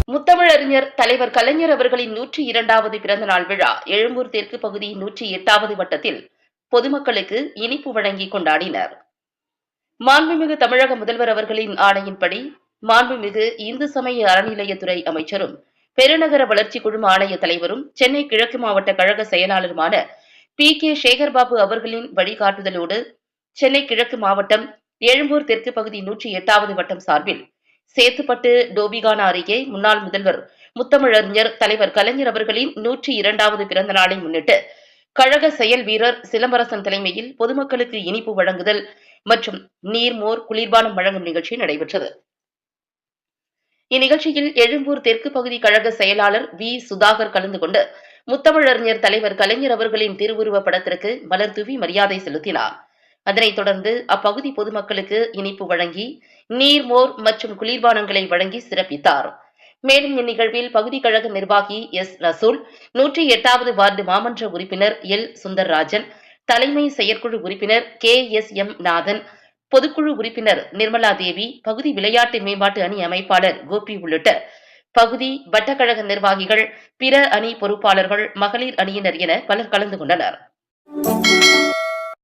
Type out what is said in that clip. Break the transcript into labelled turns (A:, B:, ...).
A: முத்தமிழறிஞர் தலைவர் கலைஞர் அவர்களின் 102வது பிறந்த நாள் விழா எழும்பூர் தெற்கு பகுதி 108வது வட்டத்தில் பொதுமக்களுக்கு இனிப்பு வழங்கி கொண்டாடினர். மாண்புமிகு தமிழக முதல்வர் அவர்களின் ஆணையின்படி மாண்புமிகு இந்து சமய அறநிலையத்துறை அமைச்சரும் பெருநகர வளர்ச்சி குழும ஆணைய தலைவரும் சென்னை கிழக்கு மாவட்ட கழக செயலாளருமான கே சேகர்பாபு அவர்களின் வழிகாட்டுதலோடு சென்னை கிழக்கு மாவட்டம் எழும்பூர் தெற்கு பகுதி 108வது வட்டம் சார்பில் சேத்துப்பட்டு டோபிகானா அருகே முன்னாள் முதல்வர் முத்தமிழறிஞர் தலைவர் கலைஞர் அவர்களின் 102வது பிறந்த நாளை முன்னிட்டு கழக செயல் வீரர் சிலம்பரசன் தலைமையில் பொதுமக்களுக்கு இனிப்பு வழங்குதல் மற்றும் நீர்மோர் குளிர்பானம் வழங்கும் நிகழ்ச்சி நடைபெற்றது. இந்நிகழ்ச்சியில் எழும்பூர் தெற்கு பகுதி கழக செயலாளர் வி சுதாகர் கலந்து கொண்டு முத்தமிழறிஞர் தலைவர் கலைஞர் அவர்களின் திருவுருவ படத்திற்கு மலர் தூவி மரியாதை செலுத்தினார். அதனைத் தொடர்ந்து அப்பகுதி பொதுமக்களுக்கு இனிப்பு வழங்கி நீர்மோர் மற்றும் குளிர்பானங்களை வழங்கி சிறப்பித்தார். மேலும் இந்நிகழ்வில் பகுதி கழக நிர்வாகி எஸ் ரசூல், 108வது வார்டு மாமன்ற உறுப்பினர் எல் சுந்தர்ராஜன், தலைமை செயற்குழு உறுப்பினர் KSM நாதன், பொதுக்குழு உறுப்பினர் நிர்மலா தேவி, பகுதி விளையாட்டு மேம்பாட்டு அணி அமைப்பாளர் கோபி உள்ளிட்ட பகுதி வட்டக்கழக நிர்வாகிகள், பிற அணி பொறுப்பாளர்கள், மகளிர் அணியினர் என பலர் கலந்து கொண்டனர்.